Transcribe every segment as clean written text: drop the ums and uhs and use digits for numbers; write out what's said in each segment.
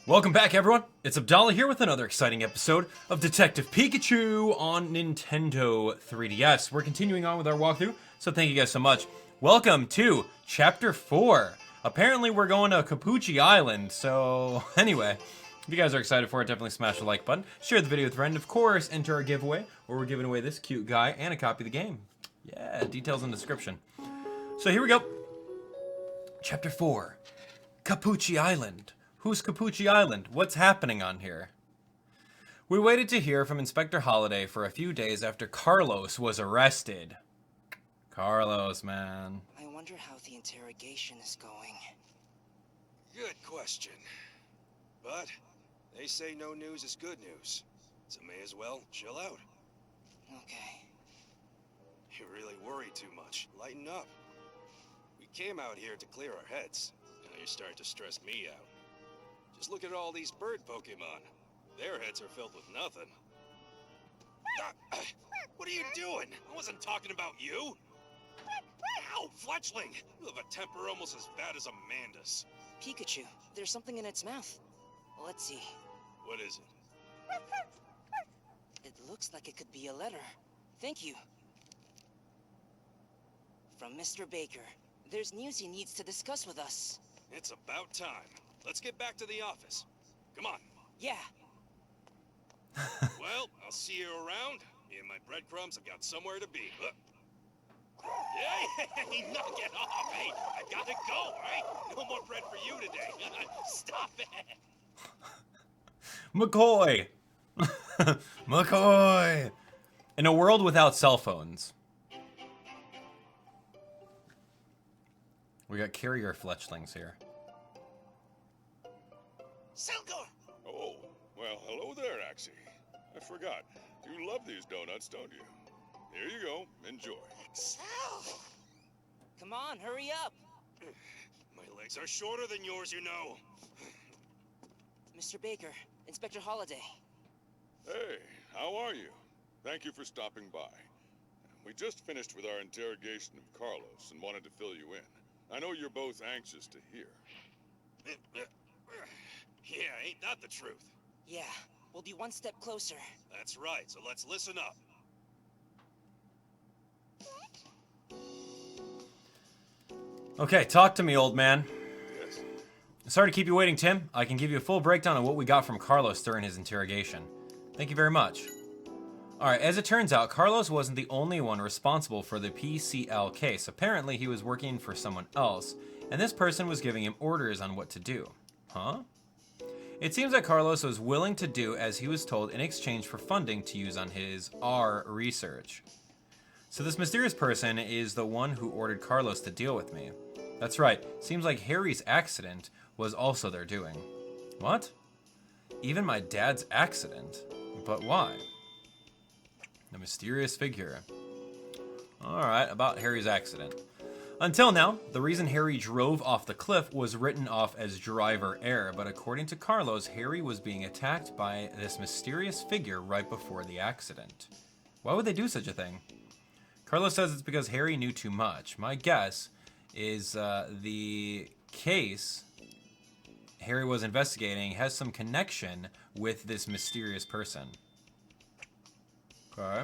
Welcome back, everyone. It's Abdallah here with another exciting episode of Detective Pikachu on Nintendo 3DS. We're continuing on with our walkthrough, so thank you guys so much. Welcome to Chapter 4. Apparently, we're going to Cappucci Island, so anyway, if you guys are excited for it, definitely smash the like button, share the video with a friend, of course, enter our giveaway, where we're giving away this cute guy and a copy of the game. Yeah, details in the description. So here we go. Chapter 4, Cappucci Island. Who's Cappucci Island? What's happening on here? We waited to hear from Inspector Holliday for a few days after Carlos was arrested. Carlos, man. I wonder how the interrogation is going. Good question. But they say no news is good news, so may as well chill out. Okay. You really worry too much. Lighten up. We came out here to clear our heads. Now you're starting to stress me out. Just look at all these bird Pokemon. Their heads are filled with nothing. What are you doing? I wasn't talking about you. Ow, Fletchling! You have a temper almost as bad as Amanda's. Pikachu, there's something in its mouth. Let's see. What is it? It looks like it could be a letter. Thank you. From Mr. Baker. There's news he needs to discuss with us. It's about time. Let's get back to the office. Come on. Yeah. Well, I'll see you around. Me and my breadcrumbs have got somewhere to be. Hey, knock it off! Hey, I gotta go, alright? No more bread for you today. Stop it! McCoy! McCoy! In a world without cell phones. We got carrier fletchlings here. Selgor! Oh, well, hello there, Axie. I forgot. You love these donuts, don't you? Here you go. Enjoy. Sal! Come on, hurry up. My legs are shorter than yours, you know. Mr. Baker, Inspector Holliday. Hey, how are you? Thank you for stopping by. We just finished with our interrogation of Carlos and wanted to fill you in. I know you're both anxious to hear. Yeah, ain't that the truth? Yeah, we'll be one step closer. That's right, so let's listen up. Okay, talk to me, old man. Yes. Sorry to keep you waiting, Tim. I can give you a full breakdown of what we got from Carlos during his interrogation. Thank you very much. Alright, as it turns out, Carlos wasn't the only one responsible for the PCL case. Apparently, he was working for someone else, and this person was giving him orders on what to do. Huh? It seems that Carlos was willing to do as he was told in exchange for funding to use on his R research. So this mysterious person is the one who ordered Carlos to deal with me. That's right, seems like Harry's accident was also their doing. What? Even my dad's accident? But why? The mysterious figure. Alright, about Harry's accident. Until now, the reason Harry drove off the cliff was written off as driver error, but according to Carlos, Harry was being attacked by this mysterious figure right before the accident. Why would they do such a thing? Carlos says it's because Harry knew too much. My guess is the case Harry was investigating has some connection with this mysterious person. Okay.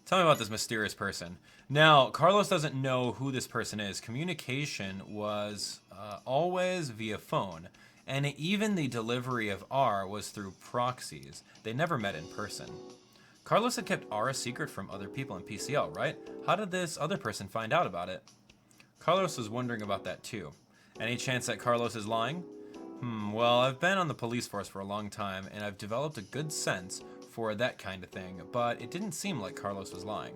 Tell me about this mysterious person. Now, Carlos doesn't know who this person is. Communication was always via phone, and even the delivery of R was through proxies. They never met in person. Carlos had kept R a secret from other people in PCL, right? How did this other person find out about it? Carlos was wondering about that too. Any chance that Carlos is lying? Well, I've been on the police force for a long time, and I've developed a good sense for that kind of thing, but it didn't seem like Carlos was lying.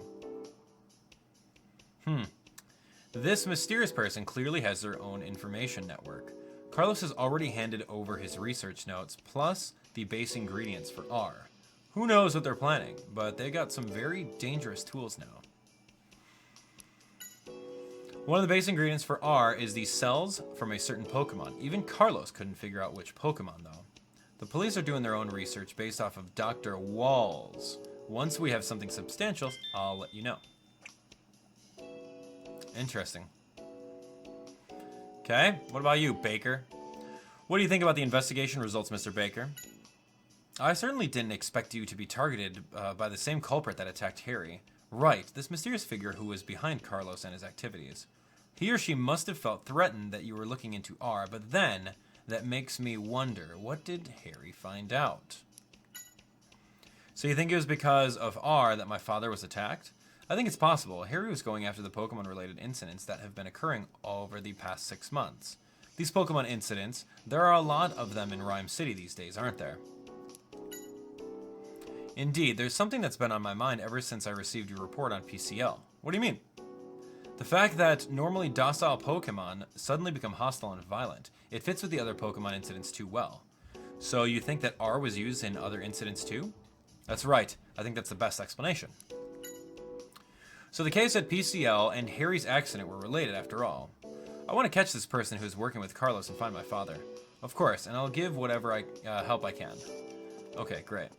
This mysterious person clearly has their own information network. Carlos has already handed over his research notes, plus the base ingredients for R. Who knows what they're planning, but they got some very dangerous tools now. One of the base ingredients for R is the cells from a certain Pokemon. Even Carlos couldn't figure out which Pokemon, though. The police are doing their own research based off of Dr. Waals. Once we have something substantial, I'll let you know. Interesting. Okay, what about you, Baker? What do you think about the investigation results, Mr. Baker? I certainly didn't expect you to be targeted by the same culprit that attacked Harry. Right, this mysterious figure who was behind Carlos and his activities. He or she must have felt threatened that you were looking into R, but then that makes me wonder, what did Harry find out? So you think it was because of R that my father was attacked? I think it's possible. Harry was going after the Pokemon-related incidents that have been occurring over the past 6 months. These Pokemon incidents, there are a lot of them in Ryme City these days, aren't there? Indeed, there's something that's been on my mind ever since I received your report on PCL. What do you mean? The fact that normally docile Pokemon suddenly become hostile and violent. It fits with the other Pokemon incidents too well. So you think that R was used in other incidents too? That's right. I think that's the best explanation. So the case at PCL and Harry's accident were related after all. I want to catch this person who's working with Carlos and find my father. Of course, and I'll give whatever help I can. Okay, great.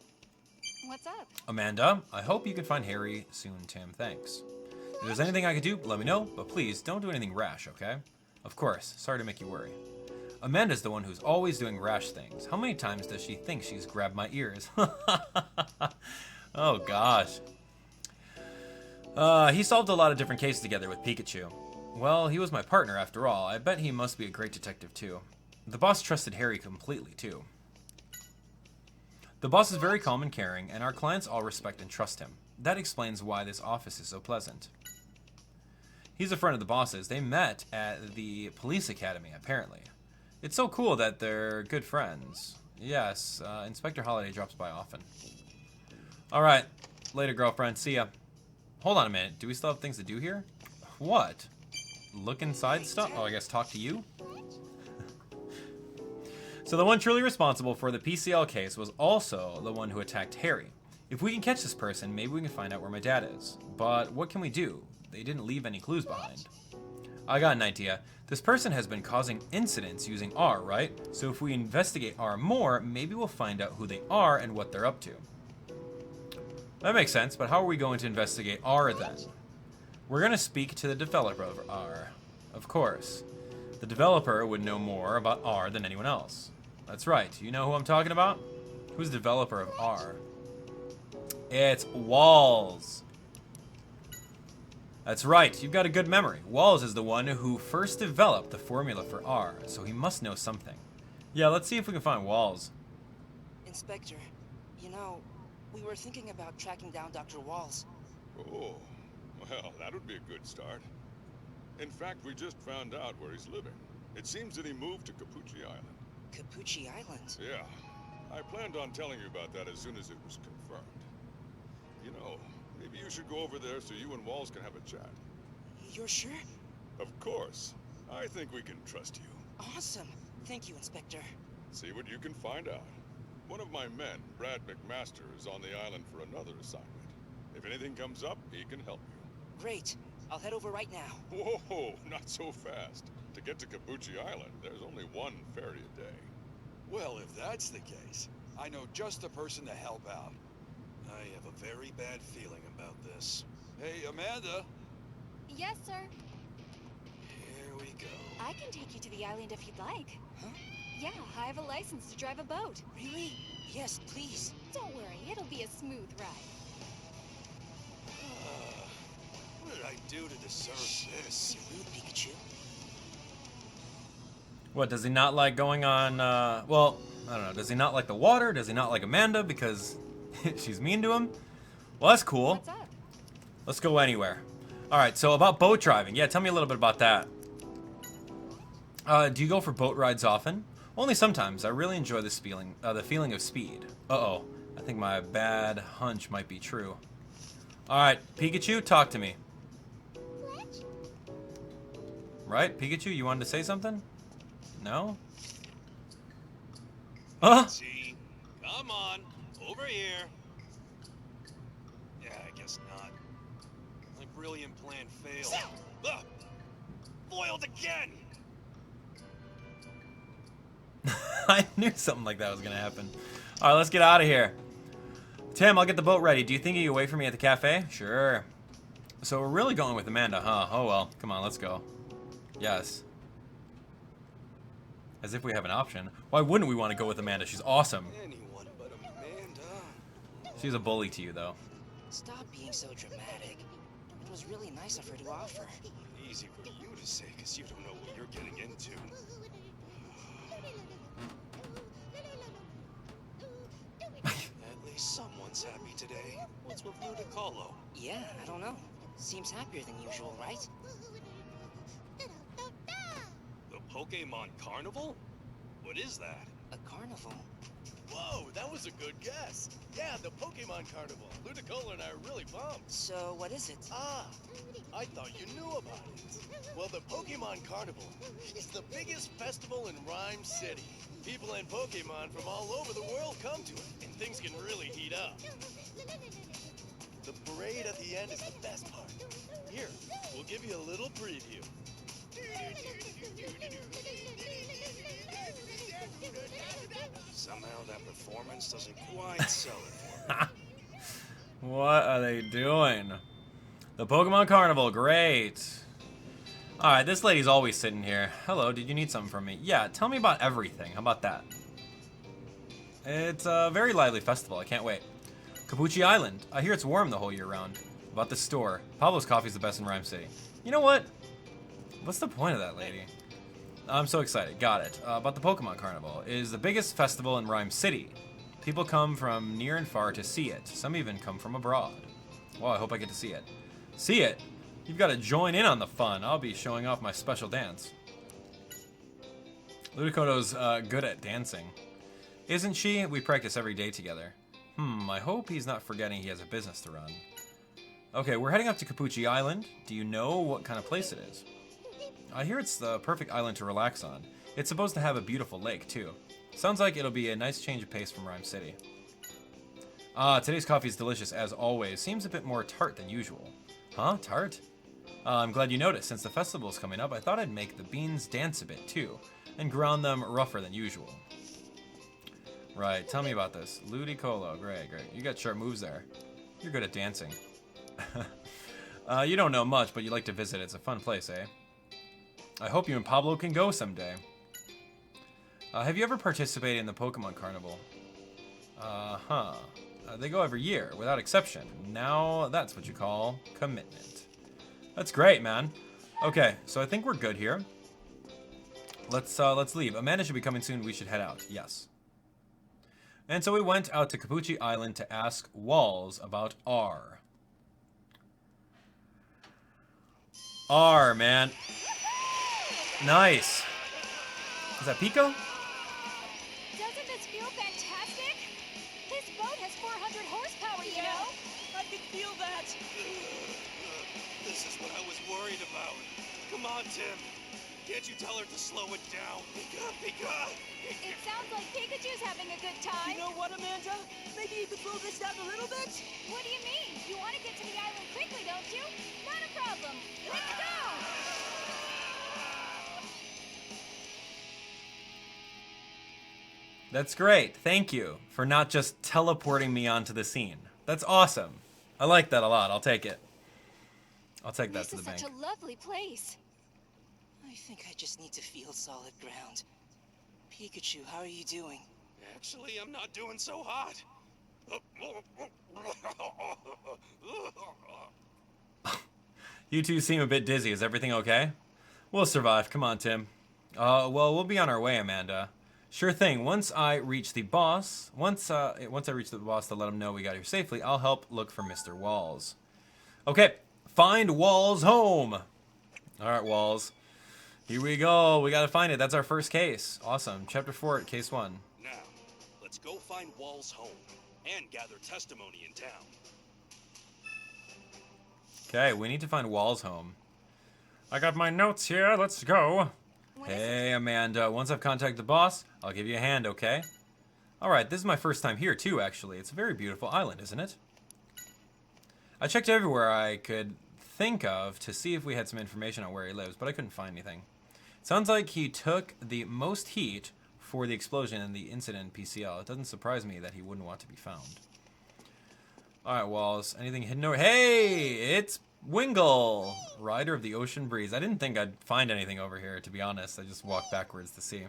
What's up? Amanda, I hope you can find Harry soon, Tim. Thanks. If there's anything I can do, let me know, but please don't do anything rash, okay? Of course, sorry to make you worry. Amanda's the one who's always doing rash things. How many times does she think she's grabbed my ears? Oh, gosh. He solved a lot of different cases together with Pikachu. Well, he was my partner after all. I bet he must be a great detective too. The boss trusted Harry completely too. The boss is very calm and caring, and our clients all respect and trust him. That explains why this office is so pleasant. He's a friend of the boss's. They met at the police academy, apparently. It's so cool that they're good friends. Yes, Inspector Holliday drops by often. Alright, later girlfriend, see ya. Hold on a minute, do we still have things to do here? What? Look inside stuff? Oh, I guess talk to you? So the one truly responsible for the PCL case was also the one who attacked Harry. If we can catch this person, maybe we can find out where my dad is. But what can we do? They didn't leave any clues behind. I got an idea. This person has been causing incidents using R, right? So if we investigate R more, maybe we'll find out who they are and what they're up to. That makes sense, but how are we going to investigate R then? We're going to speak to the developer of R. Of course. The developer would know more about R than anyone else. That's right. You know who I'm talking about? Who's the developer of R? It's Waals. That's right. You've got a good memory. Waals is the one who first developed the formula for R, so he must know something. Yeah, let's see if we can find Waals. Inspector, you know, we were thinking about tracking down Dr. Waals. Oh, well, that would be a good start. In fact, we just found out where he's living. It seems that he moved to Cappucci Island. Cappucci Island? Yeah. I planned on telling you about that as soon as it was confirmed. You know, maybe you should go over there so you and Waals can have a chat. You're sure? Of course. I think we can trust you. Awesome. Thank you, Inspector. See what you can find out. One of my men, Brad McMaster, is on the island for another assignment. If anything comes up, he can help you. Great. I'll head over right now. Whoa, not so fast. To get to Cappucci Island, there's only one ferry a day. Well, if that's the case, I know just the person to help out. I have a very bad feeling about this. Hey, Amanda. Yes, sir. Here we go. I can take you to the island if you'd like. Huh? Yeah, I have a license to drive a boat. Really? Yes, please. Don't worry, it'll be a smooth ride. What did I do to deserve this? You're rude, Pikachu. What, does he not like going on, well, I don't know. Does he not like the water? Does he not like Amanda because she's mean to him? Well, that's cool. What's up? Let's go anywhere. All right, so about boat driving. Yeah, tell me a little bit about that. Do you go for boat rides often? Only sometimes. I really enjoy this feeling, the feeling of speed. Uh-oh. I think my bad hunch might be true. All right, Pikachu, talk to me. Right, Pikachu, you wanted to say something? No? See? Come on, over here. Yeah, I guess not. My brilliant plan failed. Ah! Foiled again! I knew something like that was gonna happen. All right, let's get out of here. Tim, I'll get the boat ready. Do you think you can wait for me at the cafe? Sure. So we're really going with Amanda, huh? Oh well, come on, let's go. Yes. As if we have an option. Why wouldn't we want to go with Amanda? She's awesome. Anyone but Amanda. She's a bully to you, though. Stop being so dramatic. It was really nice of her to offer. Easy for you to say, because you don't know what you're getting into. At least someone's happy today. What's with Ludicolo? Yeah, I don't know. Seems happier than usual, right? The Pokemon Carnival? What is that? A carnival. Whoa, that was a good guess. Yeah, the Pokemon Carnival. Ludicolo and I are really pumped. So, what is it? Ah, I thought you knew about it. Well, the Pokemon Carnival is the biggest festival in Ryme City. People and Pokemon from all over the world come to it, and things can really heat up. The parade at the end is the best part. Here, we'll give you a little preview. Somehow that performance doesn't quite sell it for me. What are they doing? The Pokemon Carnival, great. Alright, this lady's always sitting here. Hello, did you need something from me? Yeah, tell me about everything. How about that? It's a very lively festival, I can't wait. Cappucci Island. I hear it's warm the whole year round. About the store. Pablo's coffee's the best in Ryme City. You know what? What's the point of that lady? I'm so excited. Got it. About the Pokemon Carnival. It is the biggest festival in Ryme City. People come from near and far to see it. Some even come from abroad. Well, I hope I get to see it. See it? You've got to join in on the fun. I'll be showing off my special dance. Ludicolo's good at dancing. Isn't she? We practice every day together. I hope he's not forgetting he has a business to run. Okay, we're heading up to Cappucci Island. Do you know what kind of place it is? I hear it's the perfect island to relax on. It's supposed to have a beautiful lake, too. Sounds like it'll be a nice change of pace from Ryme City. Today's coffee is delicious as always. Seems a bit more tart than usual. Huh? Tart? I'm glad you noticed. Since the festival's coming up, I thought I'd make the beans dance a bit, too. And ground them rougher than usual. Right, tell me about this. Ludicolo, great. You got sharp moves there. You're good at dancing. You don't know much, but you like to visit. It's a fun place, eh? I hope you and Pablo can go someday. Have you ever participated in the Pokemon Carnival? They go every year, without exception. Now, that's what you call commitment. That's great, man. Okay, so I think we're good here. Let's leave. Amanda should be coming soon. We should head out. Yes. And so we went out to Cappucci Island to ask Waals about R. R, man. Nice. Is that Pico? Doesn't this feel fantastic? This boat has 400 horsepower, you know? I can feel that. This is what I was worried about. Come on, Tim. Can't you tell her to slow it down? Pika! It sounds like Pikachu's having a good time. You know what, Amanda? Maybe you could slow this down a little bit? What do you mean? You want to get to the island quickly, don't you? Not a problem. Let's go! That's great. Thank you for not just teleporting me onto the scene. That's awesome. I like that a lot. I'll take it. I'll take that to the bank. This is such a lovely place. I think I just need to feel solid ground. Pikachu, how are you doing? Actually, I'm not doing so hot. You two seem a bit dizzy. Is everything okay? We'll survive. Come on, Tim. Well, we'll be on our way, Amanda. Sure thing. Once I reach the boss to let him know we got here safely, I'll help look for Mr. Waals. Okay, find Waals' home. All right, Waals. Here we go. We gotta find it. That's our first case. Awesome. Chapter 4, case 1. Now, let's go find Waals' home and gather testimony in town. Okay, we need to find Waals' home. I got my notes here. Let's go. What is Hey, Amanda. Once I've contacted the boss, I'll give you a hand, okay? All right, this is my first time here, too, actually. It's a very beautiful island, isn't it? I checked everywhere I could think of to see if we had some information on where he lives, but I couldn't find anything. Sounds like he took the most heat for the explosion and the incident in PCL. It doesn't surprise me that he wouldn't want to be found. All right, Waals. Anything hidden over? Hey, it's Wingle, rider of the ocean breeze. I didn't think I'd find anything over here, to be honest. I just walked backwards to see.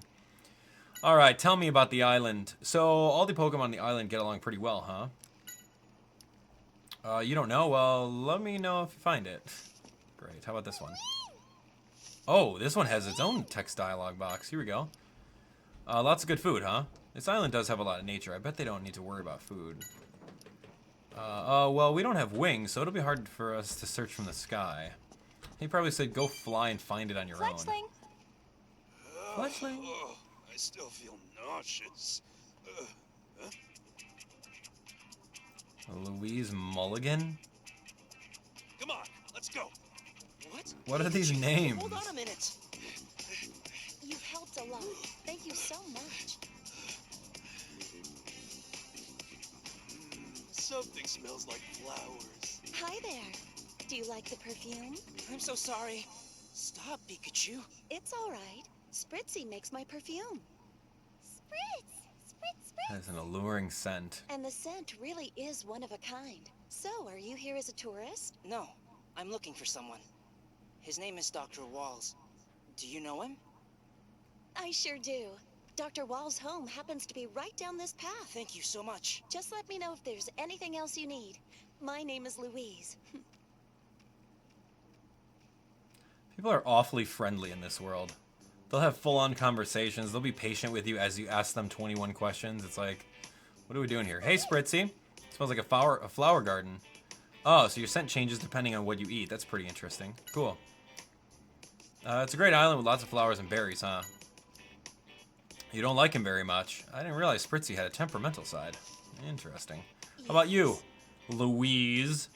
Alright, tell me about the island. So, all the Pokemon on the island get along pretty well, huh? You don't know? Well, let me know if you find it. Great, how about this one? Oh, this one has its own text dialogue box. Here we go. Lots of good food, huh? This island does have a lot of nature. I bet they don't need to worry about food. Well, we don't have wings, so it'll be hard for us to search from the sky. He probably said go fly and find it on your own. Fletchling. Oh, I still feel nauseous. Louise Mulligan? Come on, let's go. What are these names? Hold on a minute. You've helped a lot. Thank you so much. Something smells like flowers. Hi there. Do you like the perfume? I'm so sorry. Stop, Pikachu. It's all right. Spritzy makes my perfume. Spritz! Spritz, Spritz! That's an alluring scent. And the scent really is one of a kind. So, are you here as a tourist? No, I'm looking for someone. His name is Dr. Waals. Do you know him? I sure do. Dr. Waals' home happens to be right down this path. Thank you so much. Just let me know if there's anything else you need. My name is Louise. People are awfully friendly in this world. They'll have full-on conversations. They'll be patient with you as you ask them 21 questions. It's like, what are we doing here? Hey, Spritzy. Smells like a flower garden. Oh, so your scent changes depending on what you eat. That's pretty interesting. Cool. It's a great island with lots of flowers and berries, huh? You don't like him very much. I didn't realize Spritzy had a temperamental side. Interesting. How about you, Louise?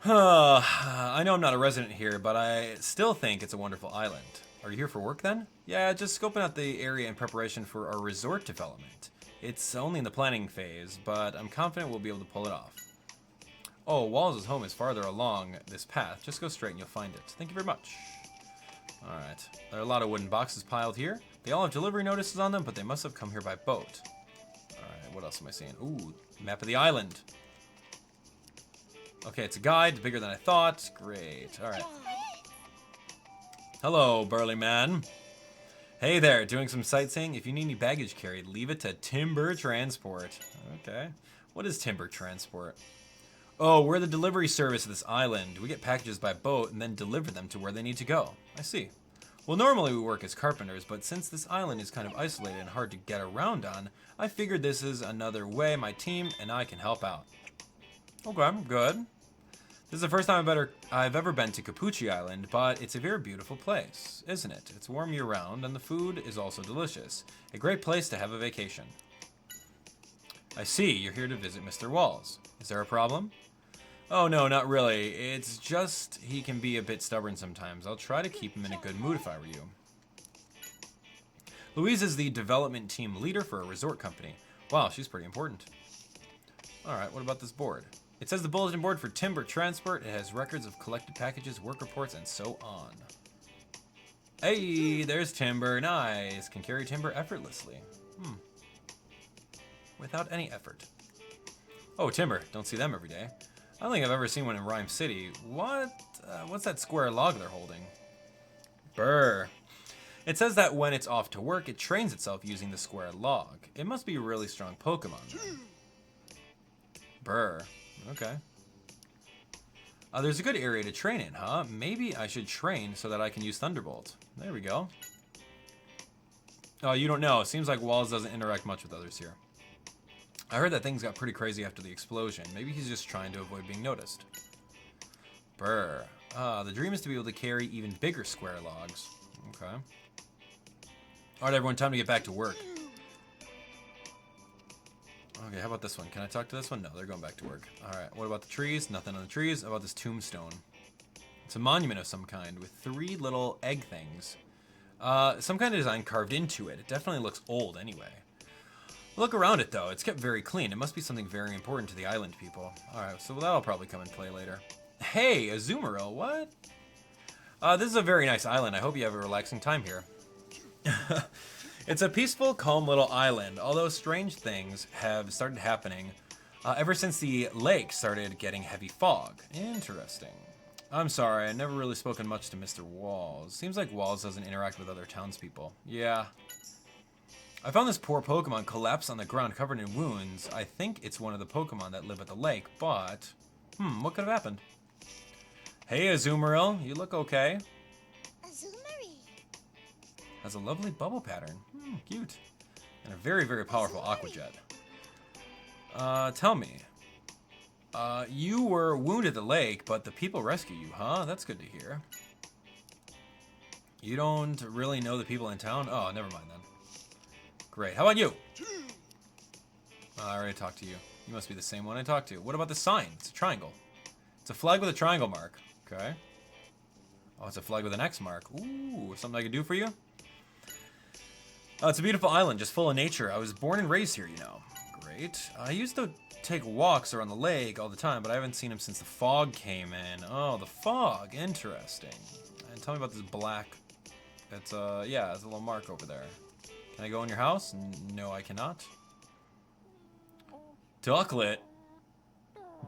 I know I'm not a resident here, but I still think it's a wonderful island. Are you here for work then? Yeah, just scoping out the area in preparation for our resort development. It's only in the planning phase, but I'm confident we'll be able to pull it off. Oh, Waals' home is farther along this path. Just go straight and you'll find it. Thank you very much. Alright. There are a lot of wooden boxes piled here. They all have delivery notices on them, but they must have come here by boat. Alright, what else am I seeing? Ooh, map of the island. Okay, it's a guide. Bigger than I thought. Great. Alright. Hello, burly man. Hey there, doing some sightseeing? If you need any baggage carried, leave it to Timber Transport. Okay. What is Timber Transport? Oh, we're the delivery service of this island. We get packages by boat and then deliver them to where they need to go. I see. Well, normally we work as carpenters, but since this island is kind of isolated and hard to get around on, I figured this is another way my team and I can help out. Okay, good. This is the first time I've ever been to Cappucci Island, but it's a very beautiful place, isn't it? It's warm year-round, and the food is also delicious. A great place to have a vacation. I see, you're here to visit Mr. Waals. Is there a problem? Oh, no, not really. It's just he can be a bit stubborn sometimes. I'll try to keep him in a good mood if I were you. Louise is the development team leader for a resort company. Wow, she's pretty important. Alright, what about this board? It says the bulletin board for Timber Transport. It has records of collected packages, work reports, and so on. Hey, there's Timber. Nice. Can carry timber effortlessly. Without any effort. Oh, Timber. Don't see them every day. I don't think I've ever seen one in Ryme City. What's that square log they're holding? Brr. It says that when it's off to work, it trains itself using the square log. It must be a really strong Pokemon. Brr. Okay. There's a good area to train in, huh? Maybe I should train so that I can use Thunderbolt. There we go. Oh, you don't know. Seems like Waals doesn't interact much with others here. I heard that things got pretty crazy after the explosion. Maybe he's just trying to avoid being noticed. Brr. The dream is to be able to carry even bigger square logs. Okay. Alright, everyone, time to get back to work. Okay, how about this one? Can I talk to this one? No, they're going back to work. Alright, what about the trees? Nothing on the trees. How about this tombstone? It's a monument of some kind with 3 little egg things. Some kind of design carved into it. It definitely looks old anyway. Look around it, though. It's kept very clean. It must be something very important to the island people. Alright, so that'll probably come and play later. Hey, a Azumarill, what? This is a very nice island. I hope you have a relaxing time here. It's a peaceful, calm little island, although strange things have started happening ever since the lake started getting heavy fog. Interesting. I'm sorry, I've never really spoken much to Mr. Waals. Seems like Waals doesn't interact with other townspeople. Yeah. I found this poor Pokemon collapsed on the ground covered in wounds. I think it's one of the Pokemon that live at the lake, but... what could have happened? Hey, Azumarill, you look okay. Azumari. Has a lovely bubble pattern. Cute. And a very, very powerful Aqua Jet. Tell me. You were wounded at the lake, but the people rescued you, huh? That's good to hear. You don't really know the people in town? Oh, never mind then. Great. How about you? I already talked to you. You must be the same one I talked to. What about the sign? It's a triangle. It's a flag with a triangle mark. Okay. Oh, it's a flag with an X mark. Ooh, something I could do for you? Oh, it's a beautiful island, just full of nature. I was born and raised here, you know. Great. I used to take walks around the lake all the time, but I haven't seen him since the fog came in. Oh, the fog. Interesting. And tell me about this black... It's, yeah, it's a little mark over there. Can I go in your house? No, I cannot. Ducklet.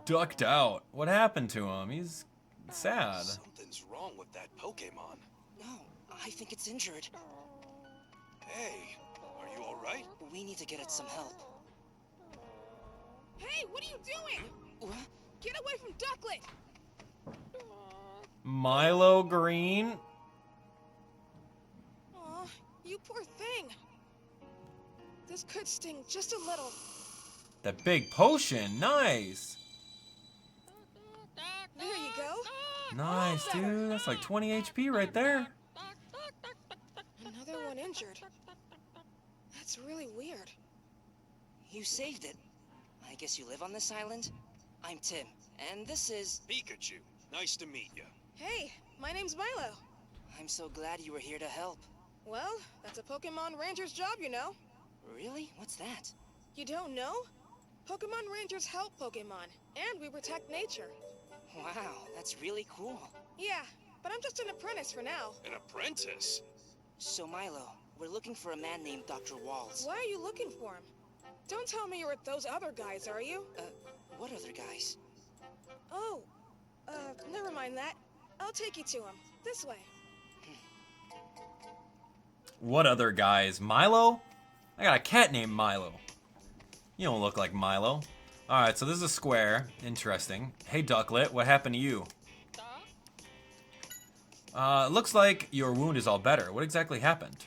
Ducked out. What happened to him? He's sad. Something's wrong with that Pokemon. No, I think it's injured. Hey, are you alright? We need to get it some help. Hey, what are you doing? What? Get away from Ducklet! Milo Green? Aw, you poor thing. This could sting just a little. That big potion. Nice. There you go. Nice, dude. That's like 20 HP right there. Another one injured. That's really weird. You saved it. I guess you live on this island? I'm Tim, and this is... Pikachu, nice to meet you. Hey, my name's Milo. I'm so glad you were here to help. Well, that's a Pokemon Ranger's job, you know. Really? What's that? You don't know? Pokemon Rangers help Pokemon, and we protect nature. Wow, that's really cool. Yeah, but I'm just an apprentice for now. An apprentice? So Milo, we're looking for a man named Dr. Waals. Why are you looking for him? Don't tell me you're with those other guys, are you? What other guys? Oh, never mind that. I'll take you to him. This way. What other guys? Milo? I got a cat named Milo. You don't look like Milo. Alright, so this is a square. Interesting. Hey, Ducklet, what happened to you? Looks like your wound is all better. What exactly happened?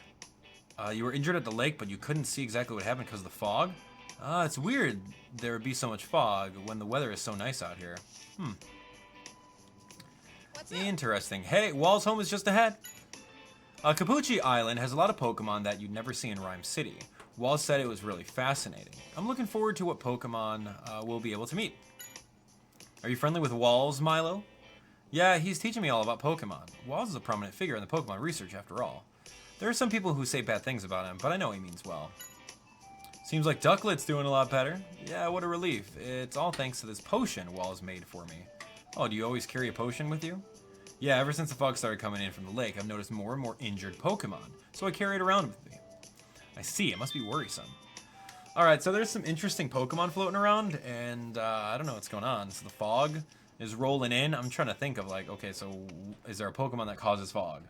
You were injured at the lake, but you couldn't see exactly what happened because of the fog? It's weird there would be so much fog when the weather is so nice out here. What's up? Interesting. Hey, Waals' home is just ahead. Cappucci Island has a lot of Pokemon that you'd never see in Ryme City. Waals said it was really fascinating. I'm looking forward to what Pokemon we'll be able to meet. Are you friendly with Waals, Milo? Yeah, he's teaching me all about Pokemon. Waals is a prominent figure in the Pokemon research after all. There are some people who say bad things about him, but I know he means well. Seems like Ducklet's doing a lot better. Yeah, what a relief. It's all thanks to this potion Waals made for me. Oh, do you always carry a potion with you? Yeah, ever since the fog started coming in from the lake, I've noticed more and more injured Pokemon, so I carry it around with me. I see, it must be worrisome. Alright, so there's some interesting Pokemon floating around, and I don't know what's going on. So the fog is rolling in. I'm trying to think of like, okay, so is there a Pokemon that causes fog?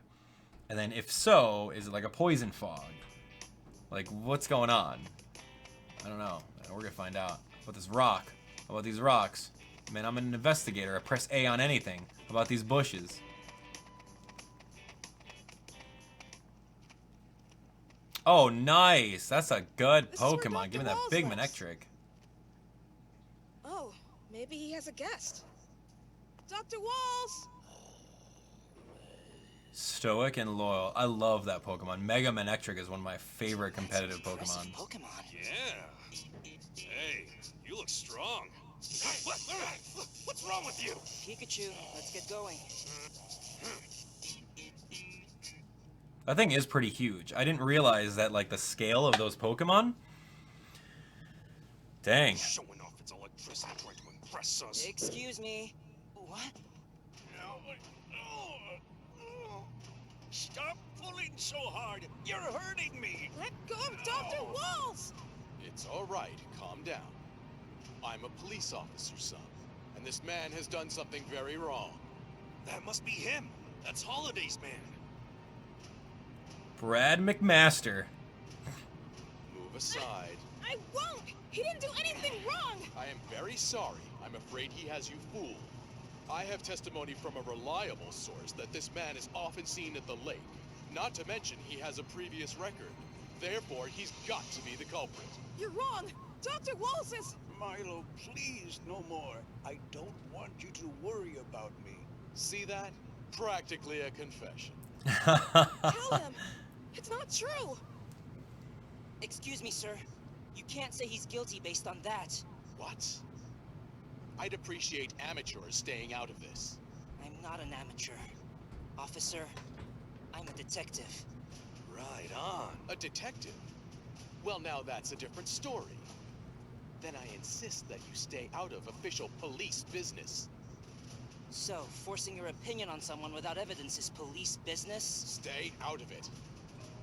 And then if so, is it like a poison fog? Like, what's going on? I don't know. We're gonna find out. About this rock. About these rocks. Man, I'm an investigator. I press A on anything. About these bushes. Oh, nice. That's a good This is where Pokemon. Dr. Give me that Waals big lives. Manectric. Oh, maybe he has a guest. Dr. Waals! Stoic and loyal. I love that Pokemon. Mega Manectric is one of my favorite competitive Impressive Pokemon. Pokemon. Yeah. Hey, you look strong. What's wrong with you? Pikachu, let's get going. That thing is pretty huge. I didn't realize that, like, the scale of those Pokemon. Dang. Showing off its electricity trying to impress us. Excuse me. What? Stop pulling so hard. You're hurting me. Let go of Dr. Waals! It's all right. Calm down. I'm a police officer's son, and this man has done something very wrong. That must be him. That's Holiday's man. Brad McMaster. Move aside. I won't! He didn't do anything wrong! I am very sorry. I'm afraid he has you fooled. I have testimony from a reliable source that this man is often seen at the lake. Not to mention he has a previous record. Therefore, he's got to be the culprit. You're wrong! Dr. Waals is... Milo, please, no more. I don't want you to worry about me. See that? Practically a confession. Tell him! It's not true! Excuse me, sir. You can't say he's guilty based on that. What? I'd appreciate amateurs staying out of this. I'm not an amateur. Officer, I'm a detective. Right on. A detective? Well, now that's a different story. Then I insist that you stay out of official police business. So, forcing your opinion on someone without evidence is police business? Stay out of it.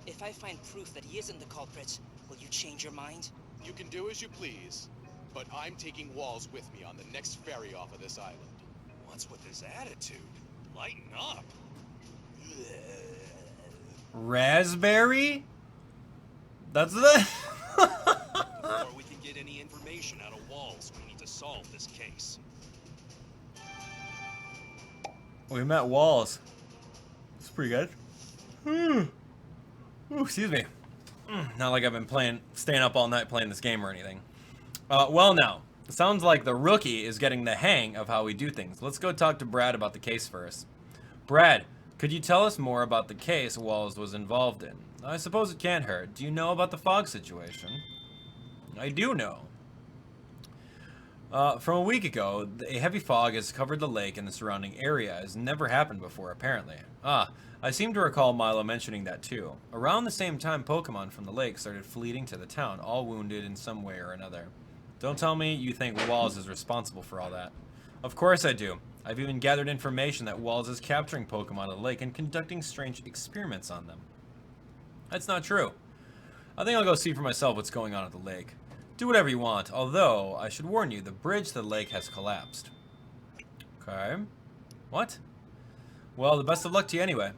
If I find proof that he isn't the culprit, will you change your mind? You can do as you please, but I'm taking Waals with me on the next ferry off of this island. What's with this attitude? Lighten up. Raspberry? That's the... Before we can get any information out of Waals, we need to solve this case. We met Waals. It's pretty good. Ooh, excuse me. Not like I've been staying up all night playing this game or anything. Well now, it sounds like the rookie is getting the hang of how we do things. Let's go talk to Brad about the case first. Brad, could you tell us more about the case Waals was involved in? I suppose it can't hurt. Do you know about the fog situation? I do know. From a week ago, a heavy fog has covered the lake and the surrounding area. It has never happened before, apparently. I seem to recall Milo mentioning that too. Around the same time, Pokemon from the lake started fleeing to the town, all wounded in some way or another. Don't tell me you think Waals is responsible for all that. Of course I do. I've even gathered information that Waals is capturing Pokemon at the lake and conducting strange experiments on them. That's not true. I think I'll go see for myself what's going on at the lake. Do whatever you want, although I should warn you, the bridge to the lake has collapsed. Okay. What? Well, the best of luck to you anyway.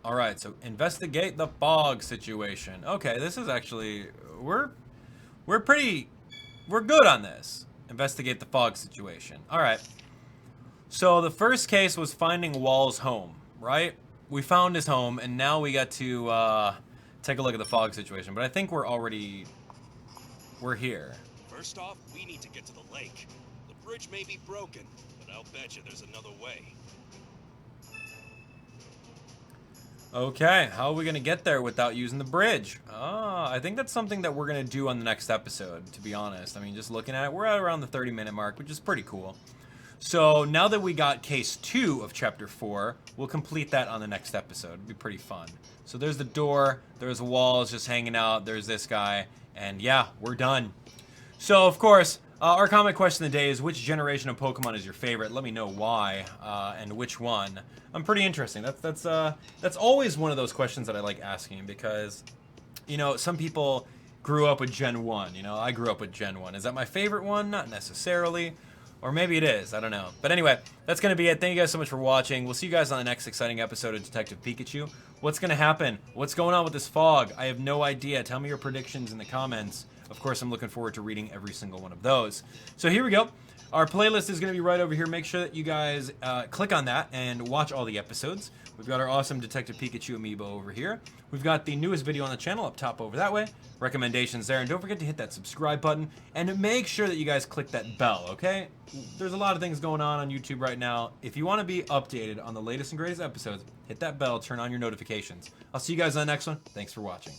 Alright, so investigate the fog situation. Okay, this is actually... We're good on this. Investigate the fog situation. Alright. So the first case was finding Waals' home, right? We found his home, and now we got to take a look at the fog situation. But I think we're here. First off, we need to get to the lake. The bridge may be broken, but I'll bet you there's another way. Okay, how are we going to get there without using the bridge? I think that's something that we're going to do on the next episode, to be honest. I mean, just looking at it, we're at around the 30-minute mark, which is pretty cool. So now that we got case 2 of chapter 4, we'll complete that on the next episode. It'll be pretty fun. So there's the door, there's Waals just hanging out, there's this guy, and yeah, we're done. So, of course, our comment question of the day is, which generation of Pokemon is your favorite? Let me know why, and which one. I'm pretty interesting. That's always one of those questions that I like asking because, you know, some people grew up with Gen 1. You know, I grew up with Gen 1. Is that my favorite one? Not necessarily. Or maybe it is. I don't know. But anyway, that's going to be it. Thank you guys so much for watching. We'll see you guys on the next exciting episode of Detective Pikachu. What's going to happen? What's going on with this fog? I have no idea. Tell me your predictions in the comments. Of course, I'm looking forward to reading every single one of those. So here we go. Our playlist is going to be right over here. Make sure that you guys click on that and watch all the episodes. We've got our awesome Detective Pikachu amiibo over here. We've got the newest video on the channel up top over that way. Recommendations there. And don't forget to hit that subscribe button. And make sure that you guys click that bell, okay? There's a lot of things going on YouTube right now. If you want to be updated on the latest and greatest episodes, hit that bell, turn on your notifications. I'll see you guys on the next one. Thanks for watching.